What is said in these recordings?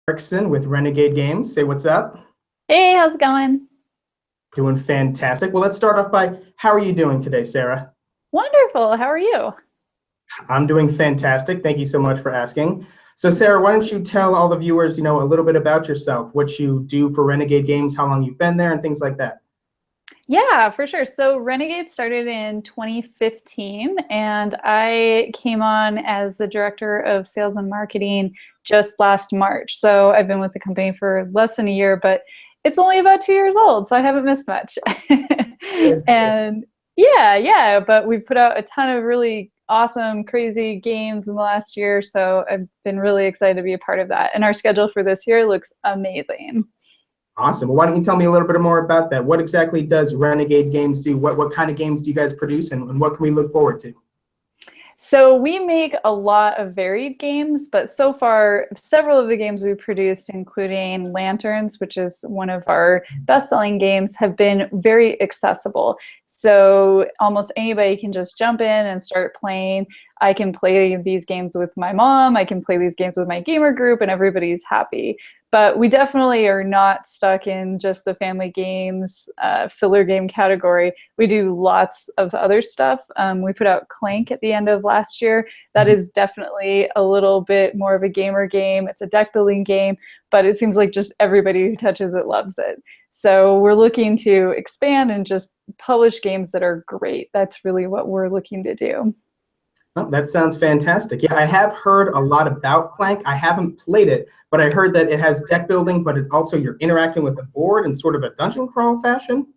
Erickson with Renegade Games. Say what's up. Hey, how's it going? Doing fantastic. Well, let's start off by how are you doing today, Sarah? Wonderful. How are you? I'm doing fantastic. Thank you so much for asking. So, Sarah, why don't you tell all the viewers, a little bit about yourself, what you do for Renegade Games, how long you've been there, and things like that. Yeah, for sure. So Renegade started in 2015, and I came on as the director of sales and marketing just last March. So I've been with the company for less than a year, but it's only about 2 years old, so I haven't missed much. And yeah, but we've put out a ton of really awesome, crazy games in the last year, so I've been really excited to be a part of that. And our schedule for this year looks amazing. Awesome. Well, why don't you tell me a little bit more about that? What exactly does Renegade Games do? What kind of games do you guys produce, and what can we look forward to? So we make a lot of varied games, but so far, several of the games we've produced, including Lanterns, which is one of our best-selling games, have been very accessible. So almost anybody can just jump in and start playing. I can play these games with my mom, I can play these games with my gamer group, and everybody's happy. But we definitely are not stuck in just the family games, filler game category. We do lots of other stuff. We put out Clank at the end of last year. That is definitely a little bit more of a gamer game. It's a deck building game, but it seems like just everybody who touches it loves it. So we're looking to expand and just publish games that are great. That's really what we're looking to do. Oh, that sounds fantastic. Yeah, I have heard a lot about Clank. I haven't played it, but I heard that it has deck building, but it's also you're interacting with a board in sort of a dungeon crawl fashion.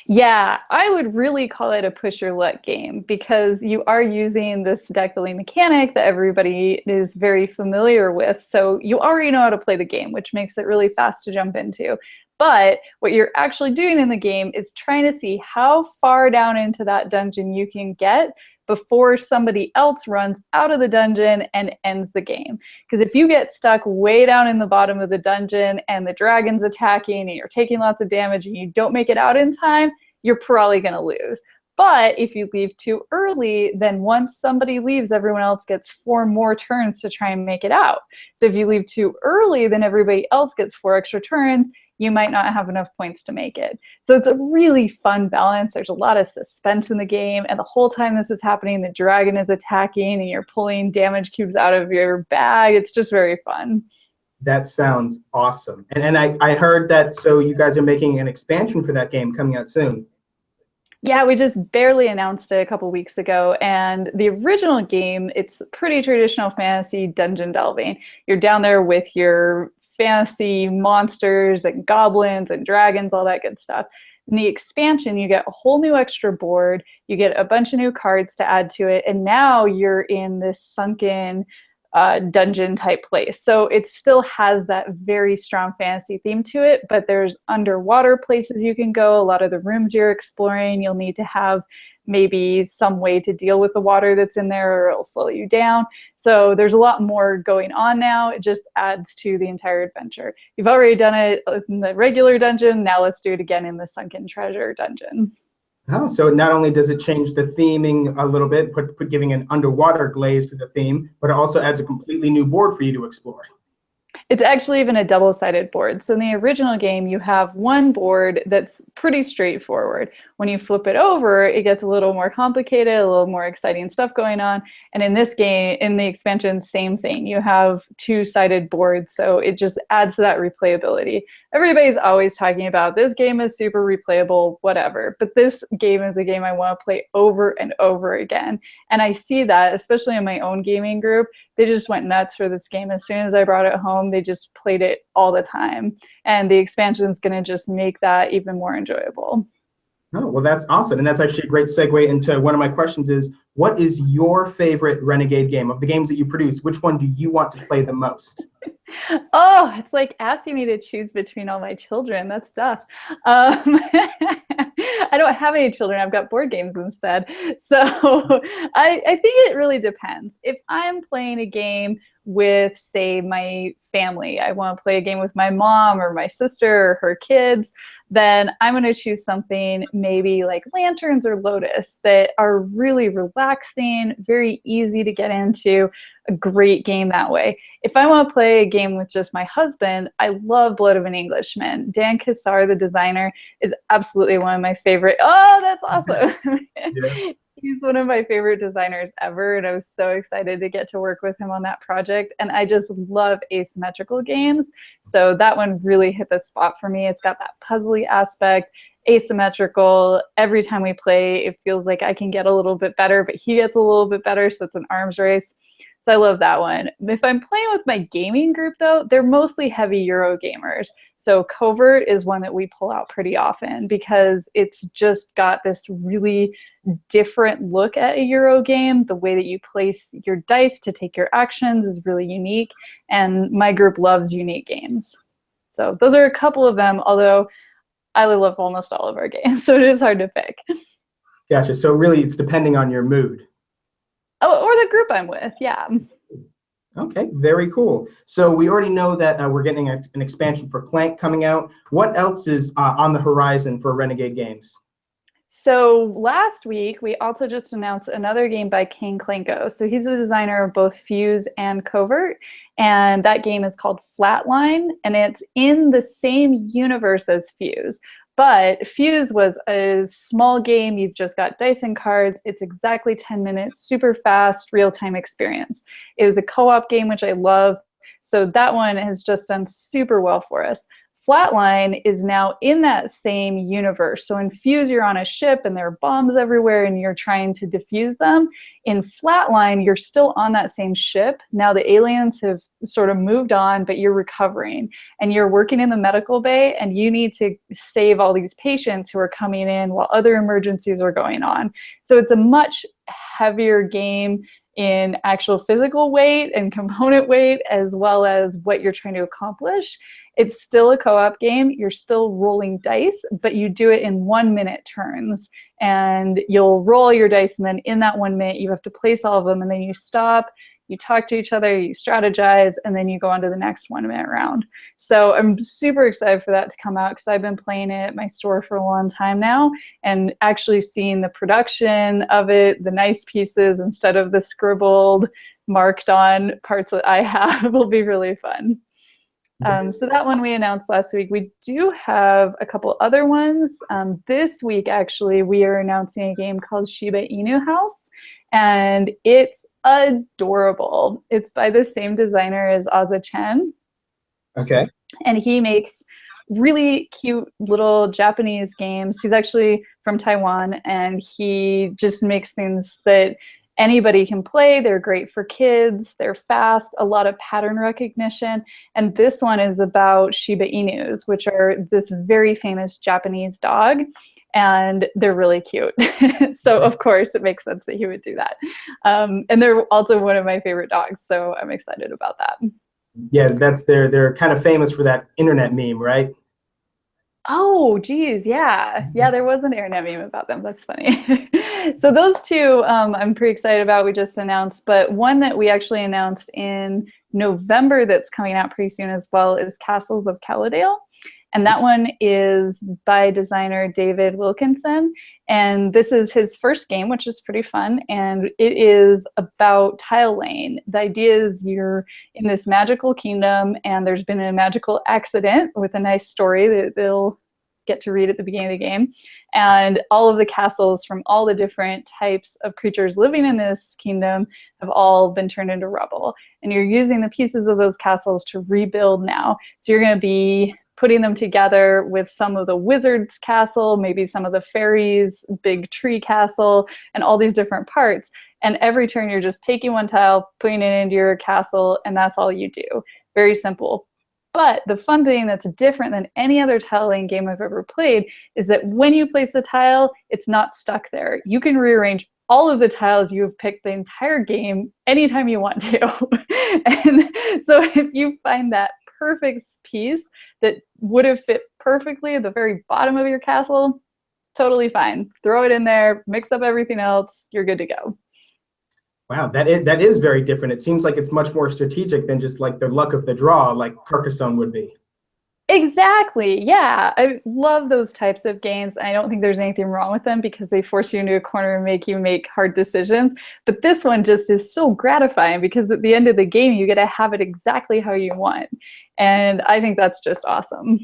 Yeah, I would really call it a push your luck game because you are using this deck building mechanic that everybody is very familiar with. So you already know how to play the game, which makes it really fast to jump into. But what you're actually doing in the game is trying to see how far down into that dungeon you can get before somebody else runs out of the dungeon and ends the game. Because if you get stuck way down in the bottom of the dungeon and the dragon's attacking and you're taking lots of damage and you don't make it out in time, you're probably going to lose. But if you leave too early, then once somebody leaves, everyone else gets 4 more turns to try and make it out. So if you leave too early, then everybody else gets 4 extra turns. You might not have enough points to make it. So it's a really fun balance. There's a lot of suspense in the game, and the whole time this is happening, the dragon is attacking and you're pulling damage cubes out of your bag. It's just very fun. That sounds awesome. And I heard that, so you guys are making an expansion for that game coming out soon. Yeah, we just barely announced it a couple weeks ago, and the original game, it's pretty traditional fantasy dungeon delving. You're down there with your fantasy monsters and goblins and dragons, all that good stuff. In the expansion, you get a whole new extra board, you get a bunch of new cards to add to it, and now you're in this sunken dungeon type place. So it still has that very strong fantasy theme to it, but there's underwater places you can go. A lot of the rooms you're exploring, you'll need to have maybe some way to deal with the water that's in there or it'll slow you down. So there's a lot more going on now. It just adds to the entire adventure. You've already done it in the regular dungeon. Now let's do it again in the sunken treasure dungeon. Oh, so not only does it change the theming a little bit, giving an underwater glaze to the theme, but it also adds a completely new board for you to explore. It's actually even a double-sided board. So in the original game, you have one board that's pretty straightforward. When you flip it over, it gets a little more complicated, a little more exciting stuff going on. And in this game, in the expansion, same thing. You have two-sided boards, so it just adds to that replayability. Everybody's always talking about this game is super replayable, whatever. But this game is a game I want to play over and over again. And I see that, especially in my own gaming group. They just went nuts for this game. As soon as I brought it home, they just played it all the time. And the expansion is going to just make that even more enjoyable. Oh, well, that's awesome. And that's actually a great segue into one of my questions is, what is your favorite Renegade game? Of the games that you produce, which one do you want to play the most? Oh, it's like asking me to choose between all my children. That's tough. I don't have any children. I've got board games instead. So I think it really depends. If I'm playing a game with, say, my family, I want to play a game with my mom or my sister or her kids, then I'm going to choose something maybe like Lanterns or Lotus that are really relaxing, very easy to get into. a great game that way. If I want to play a game with just my husband, I love Blood of an Englishman. Dan Cassar, the designer, is absolutely one of my favorite. Oh, that's awesome. Yeah. He's one of my favorite designers ever, and I was so excited to get to work with him on that project. And I just love asymmetrical games. So that one really hit the spot for me. It's got that puzzly aspect, asymmetrical. Every time we play, it feels like I can get a little bit better, but he gets a little bit better, so it's an arms race. So I love that one. If I'm playing with my gaming group, though, they're mostly heavy Euro gamers. So Covert is one that we pull out pretty often because it's just got this really different look at a Euro game. The way that you place your dice to take your actions is really unique, and my group loves unique games. So those are a couple of them, although I love almost all of our games, so it is hard to pick. Gotcha. So really, it's depending on your mood. Oh, or the group I'm with, yeah. Okay, very cool. So we already know that we're getting an expansion for Clank coming out. What else is on the horizon for Renegade Games? So last week, we also just announced another game by King Klenko. So he's a designer of both Fuse and Covert, and that game is called Flatline, and it's in the same universe as Fuse. But Fuse was a small game. You've just got dice and cards. It's exactly 10 minutes, super fast, real-time experience. It was a co-op game, which I love. So that one has just done super well for us. Flatline is now in that same universe. So in Fuse, you're on a ship and there are bombs everywhere and you're trying to defuse them. In Flatline, you're still on that same ship. Now the aliens have sort of moved on, but you're recovering. And you're working in the medical bay and you need to save all these patients who are coming in while other emergencies are going on. So it's a much heavier game in actual physical weight and component weight, as well as what you're trying to accomplish. It's still a co-op game. You're still rolling dice, but you do it in 1 minute turns. And you'll roll your dice, and then in that 1 minute, you have to place all of them, and then you stop, you talk to each other, you strategize, and then you go on to the next 1 minute round. So I'm super excited for that to come out because I've been playing it at my store for a long time now, and actually seeing the production of it, the nice pieces instead of the scribbled, marked on parts that I have will be really fun. So that one we announced last week. We do have a couple other ones. This week, actually, we are announcing a game called Shiba Inu House, and it's adorable. It's by the same designer as Aza Chen. Okay. And he makes really cute little Japanese games. He's actually from Taiwan, and he just makes things that anybody can play. They're great for kids. They're fast, a lot of pattern recognition. And this one is about Shiba Inus, which are this very famous Japanese dog. And they're really cute. So of course it makes sense that he would do that. And they're also one of my favorite dogs. So I'm excited about that. Yeah, they're kind of famous for that internet meme, right? Oh, geez, yeah. Yeah, there was an internet meme about them. That's funny. So those two I'm pretty excited about. We just announced, but one that we actually announced in November that's coming out pretty soon as well is Castles of Khalid Ale. And that one is by designer David Wilkinson. And this is his first game, which is pretty fun. And it is about tile laying. The idea is you're in this magical kingdom and there's been a magical accident with a nice story that they'll get to read at the beginning of the game. And all of the castles from all the different types of creatures living in this kingdom have all been turned into rubble. And you're using the pieces of those castles to rebuild now. So you're going to be putting them together with some of the wizard's castle, maybe some of the fairies' big tree castle, and all these different parts. And every turn you're just taking one tile, putting it into your castle, and that's all you do. Very simple. But the fun thing that's different than any other tile laying game I've ever played is that when you place the tile, it's not stuck there. You can rearrange all of the tiles you have picked the entire game anytime you want to. And so if you find that perfect piece that would have fit perfectly at the very bottom of your castle, totally fine. Throw it in there, mix up everything else, you're good to go. Wow, that is very different. It seems like it's much more strategic than just like the luck of the draw, like Carcassonne would be. Exactly. Yeah. I love those types of games. I don't think there's anything wrong with them because they force you into a corner and make you make hard decisions. But this one just is so gratifying because at the end of the game, you get to have it exactly how you want. And I think that's just awesome.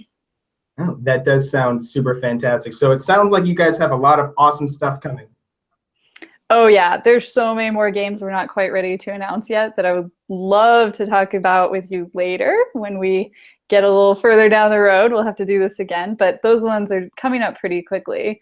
Oh, that does sound super fantastic. So it sounds like you guys have a lot of awesome stuff coming. Oh yeah, there's so many more games we're not quite ready to announce yet that I would love to talk about with you later when we get a little further down the road. We'll have to do this again, but those ones are coming up pretty quickly.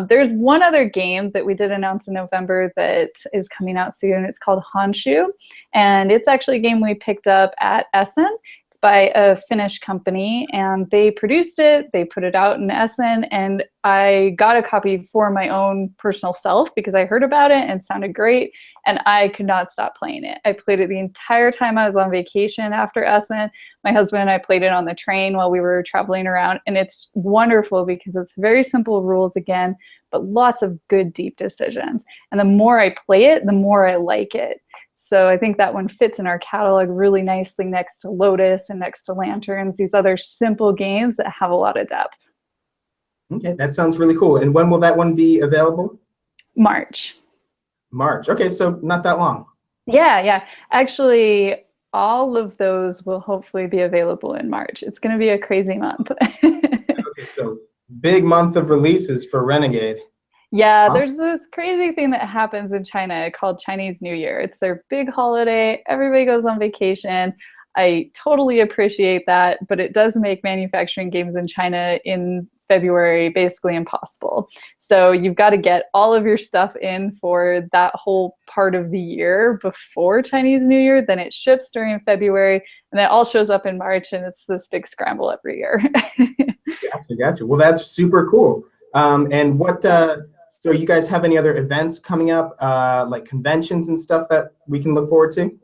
There's one other game that we did announce in November that is coming out soon. It's called Honshu, and it's actually a game we picked up at Essen. It's by a Finnish company, and they produced it. They put it out in Essen, and I got a copy for my own personal self because I heard about it and it sounded great, and I could not stop playing it. I played it the entire time I was on vacation after Essen. My husband and I played it on the train while we were traveling around, and it's wonderful because it's very simple rules again, but lots of good deep decisions. And the more I play it, the more I like it. So I think that one fits in our catalog really nicely next to Lotus and next to Lanterns, these other simple games that have a lot of depth. Okay, that sounds really cool. And when will that one be available? March. March. Okay, so not that long. Yeah. Actually, all of those will hopefully be available in March. It's going to be a crazy month. Okay, so big month of releases for Renegade. Yeah, Awesome. there's this crazy thing that happens in China called Chinese New Year. It's their big holiday. Everybody goes on vacation. I totally appreciate that, but it does make manufacturing games in China in February basically impossible. So you've got to get all of your stuff in for that whole part of the year before Chinese New Year. Then it ships during February, and it all shows up in March, and it's this big scramble every year. Gotcha. Well, that's super cool. And what, so you guys have any other events coming up, like conventions and stuff that we can look forward to?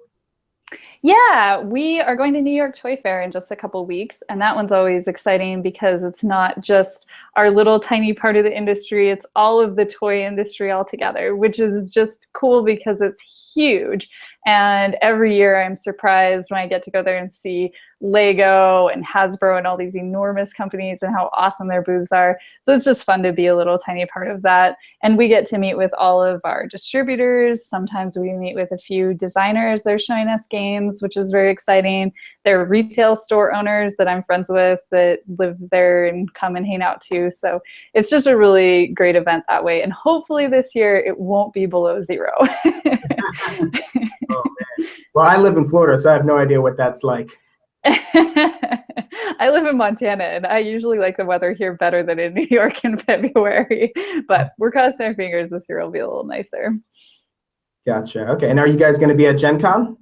Yeah, we are going to New York Toy Fair in just a couple weeks, and that one's always exciting because it's not just our little tiny part of the industry, it's all of the toy industry all together, which is just cool because it's huge. And every year I'm surprised when I get to go there and see Lego and Hasbro and all these enormous companies and how awesome their booths are. So it's just fun to be a little tiny part of that. And we get to meet with all of our distributors. Sometimes we meet with a few designers. They're showing us games, which is very exciting. There are retail store owners that I'm friends with that live there and come and hang out too. So it's just a really great event that way. And hopefully this year it won't be below 0. Oh, man. Well, I live in Florida, so I have no idea what that's like. I live in Montana, and I usually like the weather here better than in New York in February. But we're crossing our fingers this year will be a little nicer. Gotcha. Okay. And are you guys going to be at Gen Con?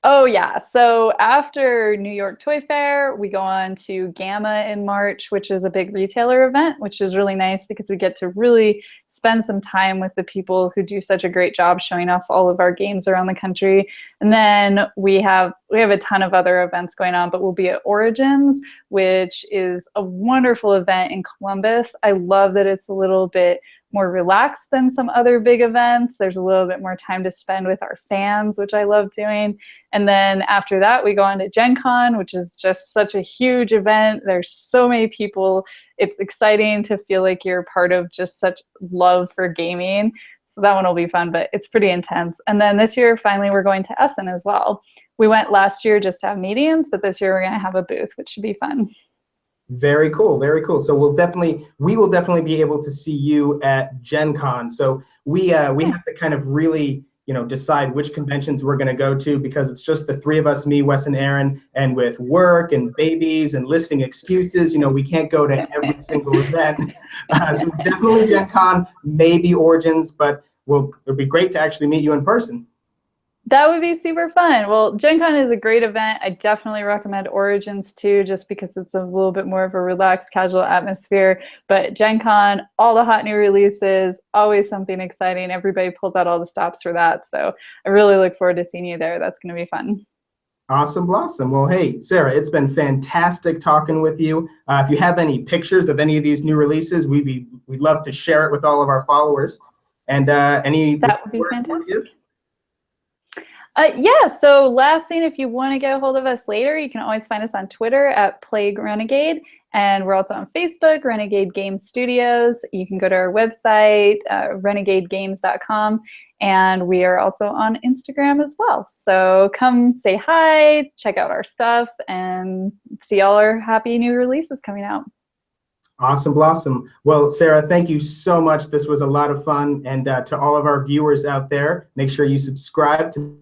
Oh yeah, so after New York Toy Fair, we go on to Gamma in March, which is a big retailer event, which is really nice because we get to really spend some time with the people who do such a great job showing off all of our games around the country. And then we have a ton of other events going on, but we'll be at Origins, which is a wonderful event in Columbus. I love that it's a little bit more relaxed than some other big events. There's a little bit more time to spend with our fans, which I love doing. And then after that, we go on to Gencon, which is just such a huge event. There's so many people. It's exciting to feel like you're part of just such love for gaming. So that one will be fun, but it's pretty intense. And then this year, finally, we're going to Essen as well. We went last year just to have meetings, but this year we're going to have a booth, which should be fun. Very cool, very cool. So we will definitely be able to see you at Gen Con. So we have to kind of really, decide which conventions we're going to go to because it's just the three of us, me, Wes, and Aaron, and with work and babies and listing excuses, we can't go to every single event. So definitely Gen Con, maybe Origins, but it'll be great to actually meet you in person. That would be super fun. Well, Gen Con is a great event. I definitely recommend Origins too, just because it's a little bit more of a relaxed, casual atmosphere. But Gen Con, all the hot new releases, always something exciting. Everybody pulls out all the stops for that. So I really look forward to seeing you there. That's going to be fun. Awesome blossom. Well, hey, Sarah, it's been fantastic talking with you. If you have any pictures of any of these new releases, we'd love to share it with all of our followers. And any that would be fantastic. Yeah, so last thing, if you want to get a hold of us later, you can always find us on Twitter at Plague Renegade, and we're also on Facebook, Renegade Game Studios. You can go to our website, renegadegames.com, and we are also on Instagram as well. So come say hi, check out our stuff, and see all our happy new releases coming out. Awesome blossom. Well, Sarah, thank you so much. This was a lot of fun. And to all of our viewers out there, make sure you subscribe to.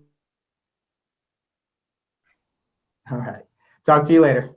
All right. Talk to you later.